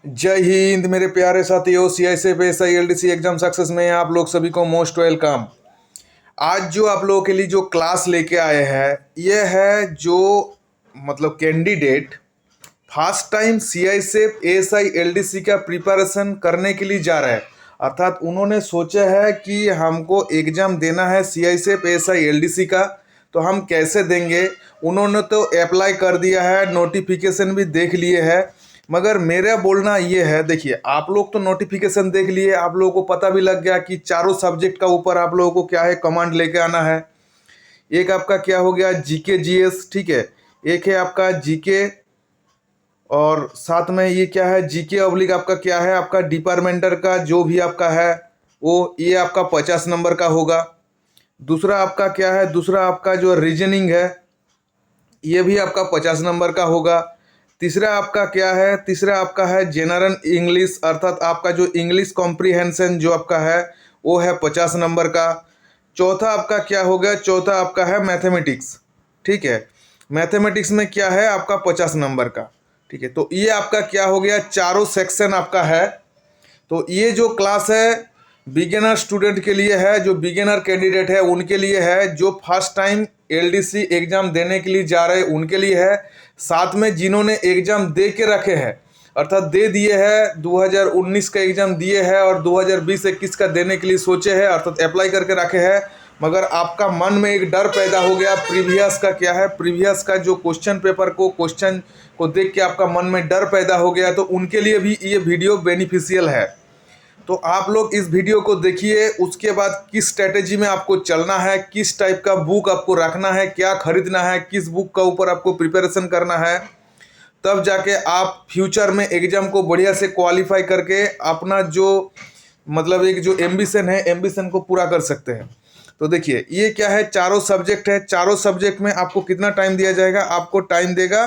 जय हिंद मेरे प्यारे साथियों। CISF SI LDC exam success में आप लोग सभी को मोस्ट वेलकम। आज जो आप लोगों के लिए जो क्लास लेके आए हैं ये है जो मतलब candidate first time CISF SI LDC का प्रिपरेशन करने के लिए जा रहा है। अर्थात उन्होंने सोचा है कि हमको एग्ज़ाम देना है सीआईएसएफ एसआई एलडीसी का, तो हम कैसे देंगे। उन्होंने तो अप्लाई कर दिया है, नोटिफिकेशन भी देख लिए है, मगर मेरा बोलना ये है, देखिए आप लोग तो नोटिफिकेशन देख लिए, आप लोगों को पता भी लग गया कि चारों सब्जेक्ट का ऊपर आप लोगों को क्या है कमांड लेके आना है। एक आपका क्या हो गया जीके जीएस, ठीक है। एक है आपका जीके और साथ में ये क्या है जीके ऑब्लिक आपका क्या है आपका डिपार्टमेंटल का जो भी आपका है वो ये आपका 50 नंबर का होगा। दूसरा आपका क्या है, दूसरा आपका जो रीजनिंग है ये भी आपका 50 नंबर का होगा। तीसरा आपका क्या है, तीसरा आपका है जनरल इंग्लिश, अर्थात आपका जो इंग्लिश कॉम्प्रीहेंशन जो आपका है वो है 50 नंबर का। चौथा आपका क्या हो गया, चौथा आपका है मैथमेटिक्स, ठीक है। मैथमेटिक्स में क्या है आपका 50 नंबर का, ठीक है। तो ये आपका क्या हो गया, चारों सेक्शन आपका है। तो ये जो क्लास है बिगिनर स्टूडेंट के लिए है, जो बिगिनर कैंडिडेट है उनके लिए है, जो फर्स्ट टाइम एलडीसी एग्ज़ाम देने के लिए जा रहे हैं उनके लिए है, साथ में जिन्होंने एग्ज़ाम दे के रखे हैं अर्थात दे दिए हैं 2019 का एग्ज़ाम दिए हैं और 2020-21 का देने के लिए सोचे हैं अर्थात अप्लाई करके रखे हैं, मगर आपका मन में एक डर पैदा हो गया प्रीवियस का क्या है, प्रीवियस का जो क्वेश्चन पेपर को क्वेश्चन को देख के आपका मन में डर पैदा हो गया, तो उनके लिए भी ये वीडियो बेनिफिशियल है। तो आप लोग इस वीडियो को देखिए, उसके बाद किस स्ट्रेटेजी में आपको चलना है, किस टाइप का बुक आपको रखना है, क्या खरीदना है, किस बुक का ऊपर आपको प्रिपरेशन करना है, तब जाके आप फ्यूचर में एग्जाम को बढ़िया से क्वालिफाई करके अपना जो मतलब एक जो एम्बिशन है एम्बिशन को पूरा कर सकते हैं। तो देखिए ये क्या है, चारों सब्जेक्ट है, चारों सब्जेक्ट में आपको कितना टाइम दिया जाएगा, आपको टाइम देगा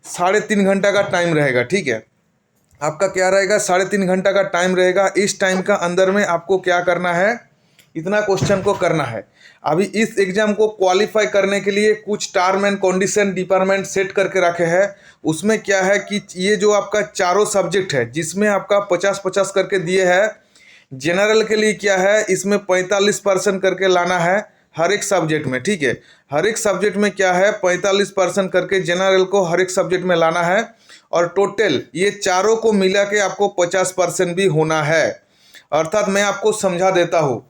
3.5 घंटा का टाइम रहेगा, ठीक है। आपका क्या रहेगा 3.5 घंटा का टाइम रहेगा। इस टाइम का अंदर में आपको क्या करना है, इतना क्वेश्चन को करना है। अभी इस एग्जाम को क्वालिफाई करने के लिए कुछ term and condition department set करके रखे हैं। उसमें क्या है कि ये जो आपका चारों सब्जेक्ट है जिसमें आपका 50-50 करके दिए हैं, जनरल के लिए क्या है इसमें 45% करके लाना है हर एक सब्जेक्ट में, ठीक है। हर एक सब्जेक्ट में क्या है 45% करके जनरल को हर एक सब्जेक्ट में लाना है और टोटल ये चारों को मिला के आपको 50% भी होना है। अर्थात मैं आपको समझा देता हूँ,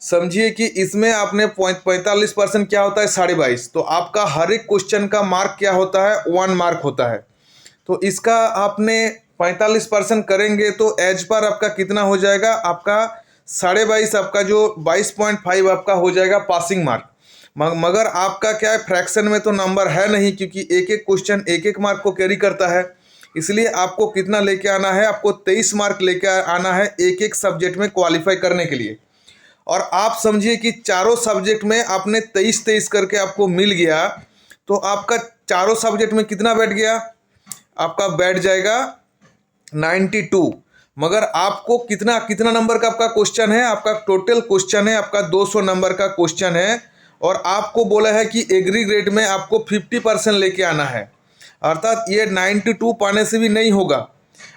समझिए कि इसमें आपने 45% क्या होता है 22.5, तो आपका हर एक क्वेश्चन का मार्क क्या होता है 1 मार्क होता है। तो इसका आपने 45% करेंगे तो एज पर आपका कितना हो जाएगा, आपका 22.5 आपका जो 22.5 आपका हो जाएगा पासिंग मार्क। मगर आपका क्या है फ्रैक्शन में तो नंबर है नहीं, क्योंकि एक एक क्वेश्चन एक एक मार्क को कैरी करता है, इसलिए आपको कितना लेके आना है, आपको 23 मार्क लेके आना है एक एक सब्जेक्ट में क्वालिफाई करने के लिए। और आप समझिए कि चारों सब्जेक्ट में आपने 23-23 करके आपको मिल गया, तो आपका चारों सब्जेक्ट में कितना बैठ गया, आपका बैठ जाएगा 92। मगर आपको कितना कितना नंबर का आपका क्वेश्चन है, आपका टोटल क्वेश्चन है आपका 200 नंबर का क्वेश्चन है, और आपको बोला है कि एग्री ग्रेड में आपको 50% लेके आना है। अर्थात ये 92 पाने से भी नहीं होगा,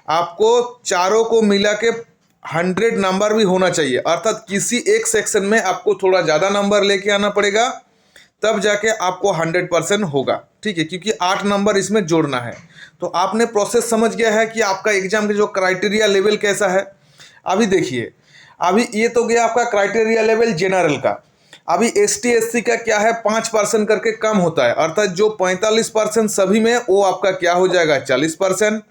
आपको चारों को मिला के 100 नंबर भी होना चाहिए। अर्थात किसी एक सेक्शन में आपको थोड़ा ज़्यादा नंबर लेके आना पड़ेगा, तब जाके आपको 100% होगा, ठीक है, क्योंकि 8 नंबर इसमें जोड़ना है। तो आपने प्रोसेस समझ गया है कि आपका एग्जाम का जो क्राइटेरिया लेवल कैसा है। अभी देखिए, अभी ये तो गया आपका क्राइटेरिया लेवल जनरल का। अभी एसटी एससी का क्या है 5% करके कम होता है, अर्थात जो 45% सभी में वो आपका क्या हो जाएगा 40%,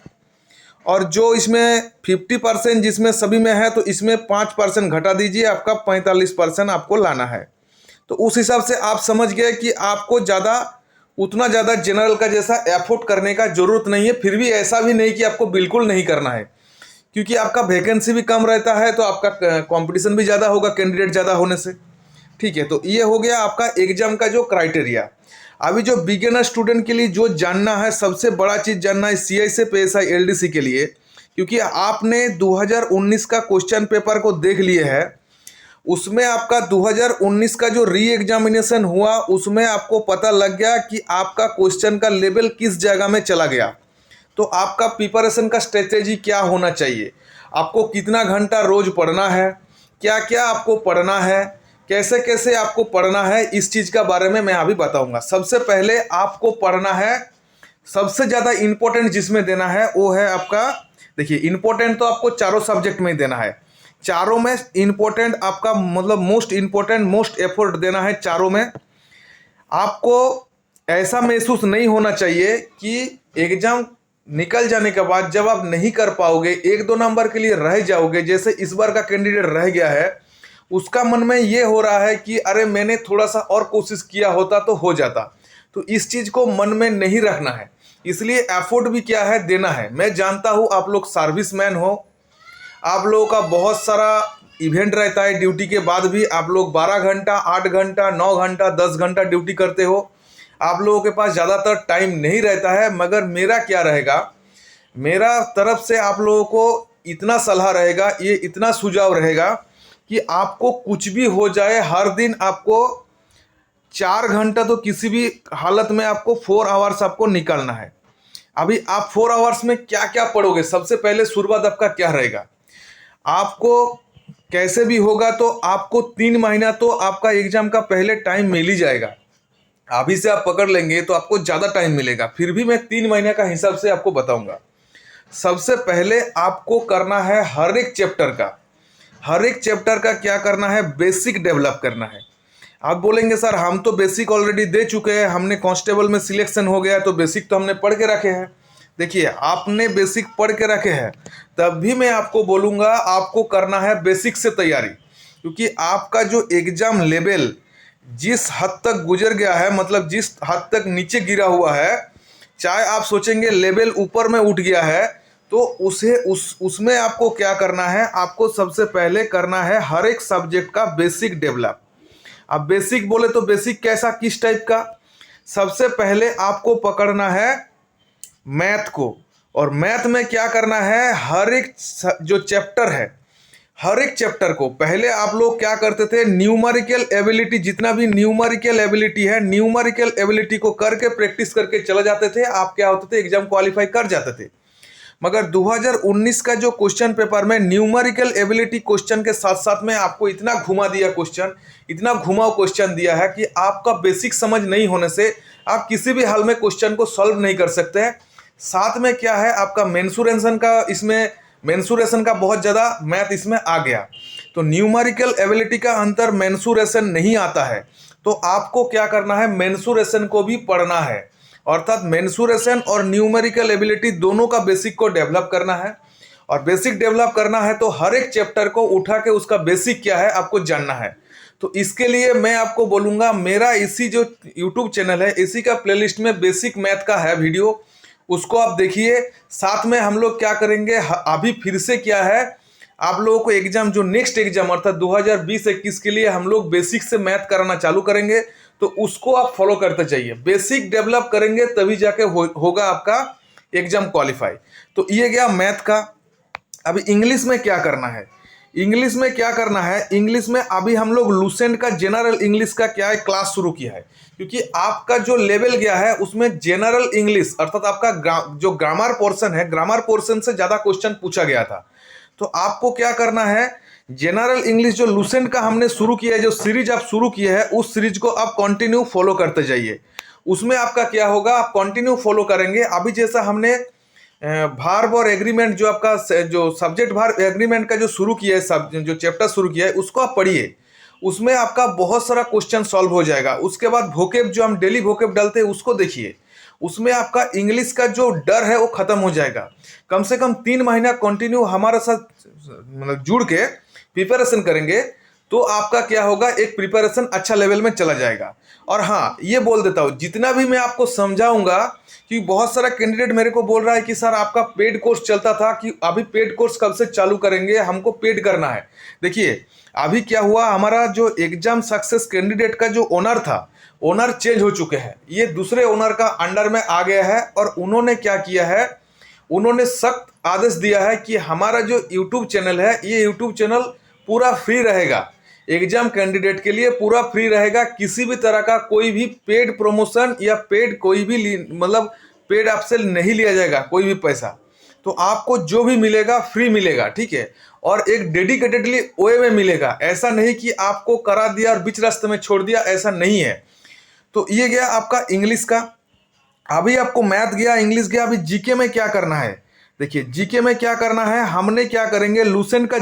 और जो इसमें 50% जिसमें सभी में है तो इसमें 5% घटा दीजिए, आपका 45% आपको लाना है। तो उस हिसाब से आप समझ गए कि आपको उतना ज़्यादा जनरल का जैसा एफोर्ट करने का ज़रूरत नहीं है। फिर भी ऐसा भी नहीं कि आपको बिल्कुल नहीं करना है, क्योंकि आपका वैकेंसी भी कम रहता है तो आपका कंपटीशन भी ज़्यादा होगा कैंडिडेट ज़्यादा होने से, ठीक है। तो ये हो गया आपका एग्जाम का जो क्राइटेरिया। अभी जो बिगिनर स्टूडेंट के लिए जो जानना है, सबसे बड़ा चीज़ जानना है सीआईएसएफ एसआई एलडीसी के लिए, क्योंकि आपने 2019 का क्वेश्चन पेपर को देख लिए है, उसमें आपका 2019 का जो री एग्जामिनेशन हुआ उसमें आपको पता लग गया कि आपका क्वेश्चन का लेवल किस जगह में चला गया। तो आपका प्रिपरेशन का स्ट्रेटेजी क्या होना चाहिए, आपको कितना घंटा रोज पढ़ना है, क्या क्या आपको पढ़ना है, कैसे कैसे आपको पढ़ना है, इस चीज़ का बारे में मैं अभी बताऊंगा। सबसे पहले आपको पढ़ना है, सबसे ज़्यादा इंपॉर्टेंट जिसमें देना है वो है आपका, देखिए इंपॉर्टेंट तो आपको चारों सब्जेक्ट में ही देना है। चारों में इंपॉर्टेंट आपका मतलब मोस्ट इंपॉर्टेंट, मोस्ट एफर्ट देना है चारों में। आपको ऐसा महसूस नहीं होना चाहिए कि एग्जाम निकल जाने के बाद जब आप नहीं कर पाओगे, 1-2 नंबर के लिए रह जाओगे, जैसे इस बार का कैंडिडेट रह गया है, उसका मन में ये हो रहा है कि अरे मैंने थोड़ा सा और कोशिश किया होता तो हो जाता। तो इस चीज़ को मन में नहीं रखना है, इसलिए एफर्ट भी क्या है, देना है। मैं जानता हूँ आप लोग सर्विसमैन हो, आप लोगों का बहुत सारा इवेंट रहता है, ड्यूटी के बाद भी आप लोग 12 घंटा, 8 घंटा, 9 घंटा, 10 घंटा ड्यूटी करते हो। आप लोगों के पास ज़्यादातर टाइम नहीं रहता है, मगर मेरा क्या रहेगा, मेरा तरफ से आप लोगों को इतना सलाह रहेगा, ये इतना सुझाव रहेगा कि आपको कुछ भी हो जाए, हर दिन आपको 4 घंटा तो किसी भी हालत में आपको 4 आवर्स आपको निकालना है। अभी आप 4 आवर्स में क्या क्या पढ़ोगे, सबसे पहले शुरुआत आपका क्या रहेगा, आपको कैसे भी होगा तो आपको 3 महीना तो आपका एग्जाम का पहले टाइम मिल ही जाएगा। अभी से आप पकड़ लेंगे तो आपको ज़्यादा टाइम मिलेगा, फिर भी मैं 3 महीने का हिसाब से आपको बताऊंगा। सबसे पहले आपको करना है हर एक चैप्टर का क्या करना है, बेसिक डेवलप करना है। आप बोलेंगे सर हम तो बेसिक ऑलरेडी दे चुके हैं, हमने कांस्टेबल में सिलेक्शन हो गया तो बेसिक तो हमने पढ़ के रखे हैं। देखिए आपने बेसिक पढ़ के रखे हैं, तब भी मैं आपको बोलूँगा आपको करना है बेसिक से तैयारी, क्योंकि आपका जो एग्ज़ाम लेवल जिस हद तक गुजर गया है, मतलब जिस हद तक नीचे गिरा हुआ है, चाहे आप सोचेंगे लेवल ऊपर में उठ गया है, तो उसमें आपको क्या करना है, आपको सबसे पहले करना है हर एक सब्जेक्ट का बेसिक डेवलप। अब बेसिक बोले तो बेसिक कैसा, किस टाइप का, सबसे पहले आपको पकड़ना है मैथ को। और मैथ में क्या करना है, हर एक जो चैप्टर है, हर एक चैप्टर को पहले आप लोग क्या करते थे, न्यूमेरिकल एबिलिटी, जितना भी न्यूमेरिकल एबिलिटी है, न्यूमेरिकल एबिलिटी को करके प्रैक्टिस करके चले जाते थे, आप क्या होते थे, एग्जाम क्वालिफाई कर जाते थे। मगर 2019 का जो क्वेश्चन पेपर में न्यूमेरिकल एबिलिटी क्वेश्चन के साथ साथ में आपको इतना घुमा दिया क्वेश्चन, इतना घुमाव क्वेश्चन दिया है कि आपका बेसिक समझ नहीं होने से आप किसी भी हाल में क्वेश्चन को सॉल्व नहीं कर सकते हैं। साथ में क्या है, आपका मेंसुरेशन का, इसमें मेंसुरेशन का बहुत ज़्यादा मैथ इसमें आ गया, तो न्यूमेरिकल एबिलिटी का अंतर मेंसुरेशन नहीं आता है, तो आपको क्या करना है, मेंसुरेशन को भी पढ़ना है। अर्थात मेंसुरेशन और न्यूमेरिकल एबिलिटी दोनों का बेसिक को डेवलप करना है। और बेसिक डेवलप करना है तो हर एक चैप्टर को उठा के उसका बेसिक क्या है आपको जानना है। तो इसके लिए मैं आपको बोलूँगा, मेरा इसी जो यूट्यूब चैनल है, इसी का प्लेलिस्ट में बेसिक मैथ का है वीडियो, उसको आप देखिए। साथ में हम लोग क्या करेंगे, अभी फिर से क्या है, आप लोगों को एग्जाम जो नेक्स्ट एग्जाम अर्थात 2020-21 के लिए हम लोग बेसिक से मैथ कराना चालू करेंगे, तो उसको आप फॉलो करते जाइए। बेसिक डेवलप करेंगे तभी जाके होगा आपका एग्जाम क्वालिफाई। तो ये गया मैथ का। अभी इंग्लिश में क्या करना है, इंग्लिश में क्या करना है, इंग्लिश में अभी हम लोग लूसेंट का जनरल इंग्लिश का क्या है क्लास शुरू किया है, क्योंकि आपका जो लेवल गया है उसमें जनरल इंग्लिश अर्थात आपका जो ग्रामर पोर्शन है, ग्रामर पोर्शन से ज़्यादा क्वेश्चन पूछा गया था। तो आपको क्या करना है, जनरल इंग्लिश जो लूसेंट का हमने शुरू किया है, जो सीरीज आप शुरू किए हैं, उस सीरीज को आप कंटिन्यू फॉलो करते जाइए। उसमें आपका क्या होगा, आप कंटिन्यू फॉलो करेंगे। अभी जैसा हमने भार्ब और एग्रीमेंट, जो आपका जो सब्जेक्ट भार्ब एग्रीमेंट का जो शुरू किया है, सब जो चैप्टर शुरू किया है, उसको आप पढ़िए, उसमें आपका बहुत सारा क्वेश्चन सॉल्व हो जाएगा। उसके बाद वोकेब, जो हम डेली वोकेब डालते हैं, उसको देखिए, उसमें आपका इंग्लिश का जो डर है वो खत्म हो जाएगा। कम से कम 3 महीना कंटिन्यू हमारे साथ मतलब जुड़ के प्रिपरेशन करेंगे तो आपका क्या होगा, एक प्रिपरेशन अच्छा लेवल में चला जाएगा। और हाँ, ये बोल देता हूँ, जितना भी मैं आपको समझाऊंगा, कि बहुत सारा कैंडिडेट मेरे को बोल रहा है कि सर आपका पेड कोर्स चलता था, कि अभी पेड कोर्स कब से चालू करेंगे, हमको पेड करना है। देखिए अभी क्या हुआ, हमारा जो एग्जाम सक्सेस कैंडिडेट का जो ओनर था, ओनर चेंज हो चुके हैं, ये दूसरे ओनर का अंडर में आ गया है। और उन्होंने क्या किया है, उन्होंने सख्त आदेश दिया है कि हमारा जो यूट्यूब चैनल है, ये यूट्यूब चैनल पूरा फ्री रहेगा, एग्जाम कैंडिडेट के लिए पूरा फ्री रहेगा। किसी भी तरह का कोई भी पेड प्रमोशन या पेड कोई भी मतलब पेड आपसे नहीं लिया जाएगा कोई भी पैसा। तो आपको जो भी मिलेगा फ्री मिलेगा, ठीक है, और एक डेडिकेटेडली वे में मिलेगा। ऐसा नहीं कि आपको करा दिया और बीच रास्ते में छोड़ दिया, ऐसा नहीं है। तो ये गया आपका इंग्लिश का। अभी आपको मैथ गया, इंग्लिश गया, अभी जीके में क्या करना है। देखिए जीके में क्या करना है, हमने क्या करेंगे, लुसेंट का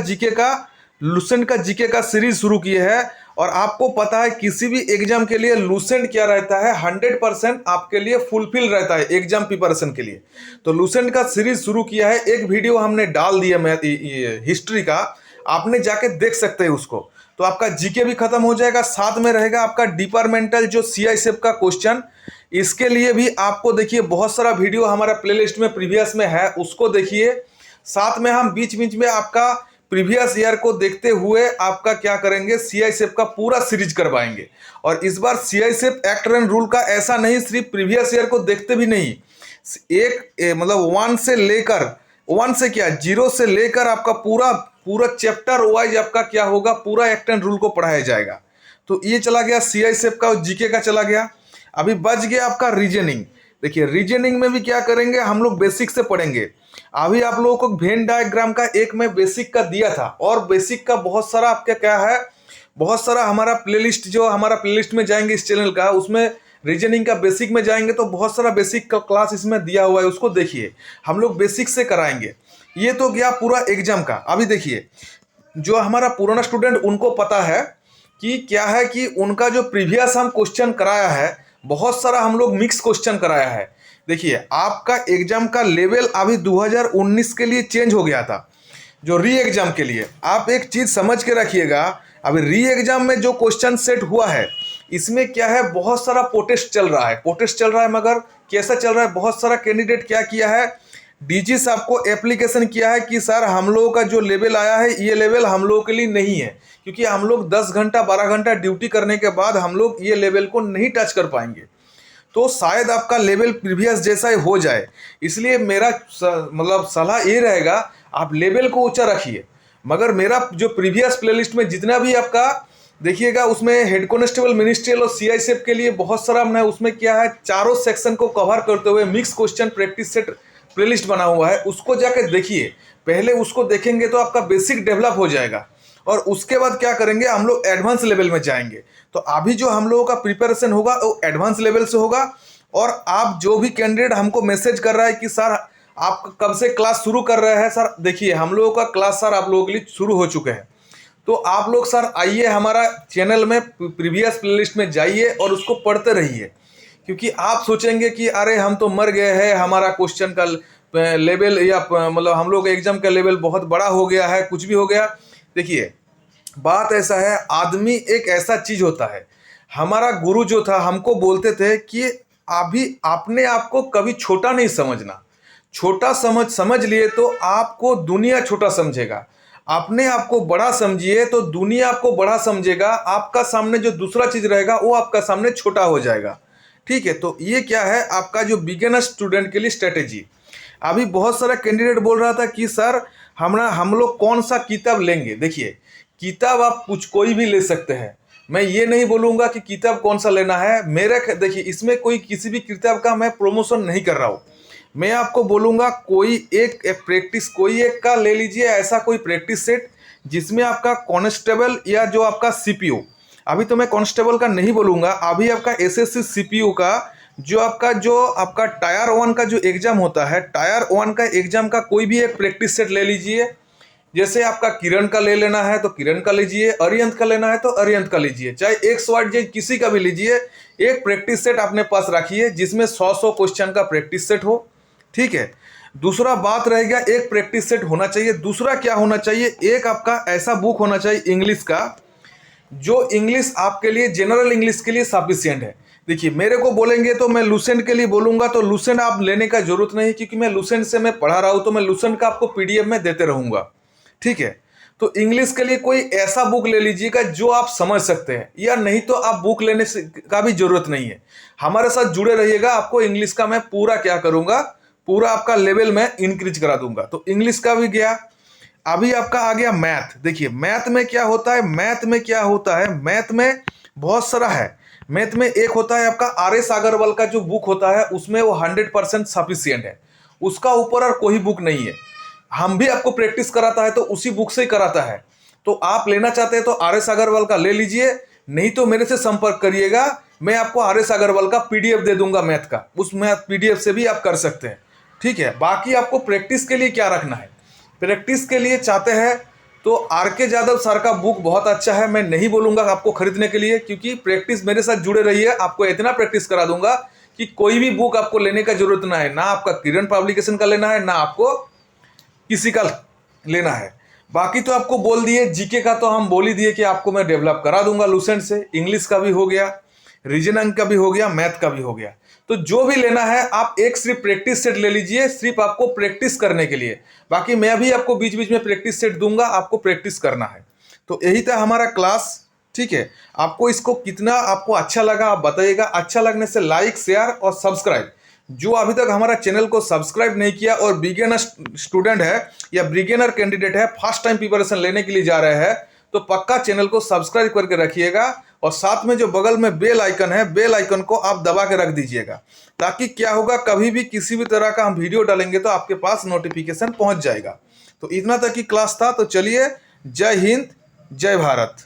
जीके का सीरीज शुरू किए हैं। और आपको पता है किसी भी एग्जाम के लिए लुसेंट क्या रहता है, 100% आपके लिए फुलफिल रहता है एग्जाम प्रिपरेशन के लिए। तो लुसेंट का सीरीज शुरू किया है, एक वीडियो हमने डाल दिया मैथ हिस्ट्री का, आपने जाके देख सकते हैं उसको। तो आपका जीके भी खत्म हो जाएगा, साथ में रहेगा आपका डिपार्टमेंटल जो सीआईएसएफ का क्वेश्चन। इसके लिए भी आपको देखिए बहुत सारा वीडियो हमारा प्लेलिस्ट में प्रीवियस में है, उसको देखिए। साथ में हम बीच बीच में आपका प्रीवियस ईयर को देखते हुए आपका क्या करेंगे, सीआईएसएफ का पूरा सीरीज करवाएंगे। और इस बार सीआईएसएफ एक्ट एंड रूल का ऐसा नहीं, सिर्फ प्रीवियस ईयर को देखते भी नहीं, मतलब 1 से क्या 0 से लेकर आपका पूरा चैप्टर वाइज आपका क्या होगा, पूरा एक्ट एंड रूल को पढ़ाया जाएगा। तो ये चला गया सीआईएसएफ का और जीके का चला गया। अभी बच गया आपका रीजनिंग। देखिए रीजनिंग में भी क्या करेंगे, हम लोग बेसिक से पढ़ेंगे। अभी आप लोगों को वेन डायग्राम का एक मैं बेसिक का दिया था, और बेसिक का बहुत सारा आपका क्या है, बहुत सारा हमारा प्लेलिस्ट, जो हमारा प्लेलिस्ट में जाएंगे इस चैनल का, उसमें रीजनिंग का बेसिक में जाएंगे तो बहुत सारा बेसिक का क्लास इसमें दिया हुआ है, उसको देखिए। हम लोग बेसिक से कराएंगे। ये तो गया पूरा एग्जाम का। अभी देखिए जो हमारा पुराना स्टूडेंट, उनको पता है कि क्या है कि उनका जो प्रीवियस हम क्वेश्चन कराया है, बहुत सारा हम लोग मिक्स क्वेश्चन कराया है। देखिए आपका एग्जाम का लेवल अभी 2019 के लिए चेंज हो गया था, जो री एग्जाम के लिए। आप एक चीज समझ के रखिएगा, अभी री एग्जाम में जो क्वेश्चन सेट हुआ है, इसमें क्या है, बहुत सारा प्रोटेस्ट चल रहा है। मगर कैसा चल रहा है, बहुत सारा कैंडिडेट क्या किया है, डीजी साहब को एप्लीकेशन किया है कि सर हम लोगों का जो लेवल आया है, ये लेवल हम लोगों के लिए नहीं है, क्योंकि हम लोग 10 घंटा 12 घंटा ड्यूटी करने के बाद हम लोग ये लेवल को नहीं टच कर पाएंगे। तो शायद आपका लेवल प्रीवियस जैसा ही हो जाए, इसलिए मेरा मतलब सलाह ये रहेगा, आप लेवल को ऊंचा रखिए। मगर मेरा जो प्रीवियस प्लेलिस्ट में जितना भी आपका देखिएगा, उसमें हेड कॉन्स्टेबल, मिनिस्ट्रियल और सीआईएसएफ के लिए बहुत सारा हमने उसमें क्या है, चारों सेक्शन को कवर करते हुए mix question practice set playlist बना हुआ है, उसको जाके देखिए। पहले उसको देखेंगे तो आपका बेसिक डेवलप हो जाएगा, और उसके बाद क्या करेंगे, हम लोग एडवांस लेवल में जाएंगे। तो अभी जो हम लोगों का प्रिपरेशन होगा वो एडवांस लेवल से होगा। और आप जो भी कैंडिडेट हमको मैसेज कर रहा है कि सर आप कब से क्लास शुरू कर रहे हैं, सर देखिए हम लोगों का क्लास सर आप लोगों के लिए शुरू हो चुके हैं। तो आप लोग सर आइए हमारा चैनल में प्रीवियस प्लेलिस्ट में जाइए और उसको पढ़ते रहिए, क्योंकि आप सोचेंगे कि अरे हम तो मर गए हैं, हमारा क्वेश्चन का लेवल या मतलब हम लोग एग्जाम का लेवल बहुत बड़ा हो गया है, कुछ भी हो गया। देखिए बात ऐसा है, आदमी एक ऐसा चीज होता है, हमारा गुरु जो था हमको बोलते थे कि अभी अपने आप को कभी छोटा नहीं समझना, छोटा समझ लिए तो आपको दुनिया छोटा समझेगा। अपने आप को बड़ा समझिए तो दुनिया आपको बड़ा समझेगा, आपका सामने जो दूसरा चीज रहेगा वो आपका सामने छोटा हो जाएगा। ठीक है, तो ये क्या है आपका जो बिगिनर स्टूडेंट के लिए स्ट्रेटेजी। अभी बहुत सारा कैंडिडेट बोल रहा था कि सर हम लोग कौन सा किताब लेंगे। देखिए किताब आप कोई भी ले सकते हैं, मैं ये नहीं बोलूँगा कि किताब कौन सा लेना है। देखिए इसमें कोई किसी भी किताब का मैं प्रमोशन नहीं कर रहा हूँ, मैं आपको बोलूँगा कोई एक प्रैक्टिस कोई एक का ले लीजिए, ऐसा कोई प्रैक्टिस सेट जिसमें आपका कांस्टेबल या जो आपका सीपीयू, अभी तो मैं कांस्टेबल का नहीं बोलूँगा, अभी आपका एसएससी सीपीयू का जो आपका टायर 1 का जो एग्ज़ाम होता है, टायर 1 का एग्ज़ाम का कोई भी एक प्रैक्टिस सेट ले लीजिए। जैसे आपका किरण का ले लेना है तो किरण का लीजिए, अरिहंत का लेना है तो अरिहंत का लीजिए, चाहे XYZ किसी का भी लीजिए। एक प्रैक्टिस सेट अपने पास रखिए जिसमें 100 क्वेश्चन का प्रैक्टिस सेट हो। ठीक है, दूसरा बात रह गया, एक प्रैक्टिस सेट होना चाहिए। दूसरा क्या होना चाहिए, एक आपका ऐसा बुक होना चाहिए इंग्लिश का, जो इंग्लिश आपके लिए जनरल इंग्लिश के लिए सफिशिएंट है। देखिए मेरे को बोलेंगे तो मैं लुसेंट के लिए बोलूँगा, तो लुसेंट आप लेने का जरूरत नहीं, क्योंकि मैं लुसेंट से मैं पढ़ा रहा हूँ, तो मैं लुसेंट का आपको PDF में देते रहूँगा। ठीक है, तो इंग्लिश के लिए कोई ऐसा बुक ले लीजिएगा जो आप समझ सकते हैं, या नहीं तो आप बुक लेने का भी जरूरत नहीं है। हमारे साथ जुड़े रहिएगा, आपको इंग्लिश का मैं पूरा क्या करूँगा, पूरा आपका लेवल में इंक्रीज करा दूंगा। तो इंग्लिश का भी गया। अभी आपका आ गया मैथ। देखिए मैथ में क्या होता है, मैथ में बहुत सारा है। मैथ में एक होता है आपका RS अग्रवाल का जो बुक होता है, उसमें वो 100% सफिशियंट है, उसका ऊपर और कोई बुक नहीं है। हम भी आपको प्रैक्टिस कराता है तो उसी बुक से ही कराता है। तो आप लेना चाहते हैं तो RS अग्रवाल का ले लीजिए, नहीं तो मेरे से संपर्क करिएगा, मैं आपको RS अग्रवाल का PDF दे दूंगा मैथ का, उस मैथ PDF से भी आप कर सकते हैं। ठीक है, बाकी आपको प्रैक्टिस के लिए क्या रखना है, प्रैक्टिस के लिए चाहते हैं तो RK यादव सर का बुक बहुत अच्छा है, मैं नहीं बोलूंगा आपको खरीदने के लिए, क्योंकि प्रैक्टिस मेरे साथ जुड़े रहिए, आपको इतना प्रैक्टिस करा दूंगा कि कोई भी बुक आपको लेने का जरूरत ना है, ना आपका किरण पब्लिकेशन का लेना है, ना आपको किसी का लेना है। बाकी तो आपको बोल दिए, जीके का तो हम बोल ही दिए कि आपको मैं डेवलप करा दूंगा लूसेंट से, इंग्लिश का भी हो गया, रीजनिंग का भी हो गया, मैथ का भी हो गया। तो जो भी लेना है आप एक सिर्फ प्रैक्टिस सेट ले लीजिए, सिर्फ आपको प्रैक्टिस करने के लिए। बाकी मैं भी आपको बीच बीच में प्रैक्टिस सेट दूंगा, आपको प्रैक्टिस करना है। तो यही था हमारा क्लास। ठीक है, आपको इसको कितना आपको अच्छा लगा आप बताइएगा। अच्छा लगने से लाइक, शेयर और सब्सक्राइब। जो अभी तक हमारा चैनल को सब्सक्राइब नहीं किया और बिगिनर स्टूडेंट है या बिगिनर कैंडिडेट है, फर्स्ट टाइम प्रिपरेशन लेने के लिए जा रहे हैं, तो पक्का चैनल को सब्सक्राइब करके रखिएगा। और साथ में जो बगल में बेल आइकन है, बेल आइकन को आप दबा के रख दीजिएगा, ताकि क्या होगा, कभी भी किसी भी तरह का हम वीडियो डालेंगे तो आपके पास नोटिफिकेशन पहुंच जाएगा। तो इतना तक की क्लास था। तो चलिए, जय हिंद, जय भारत।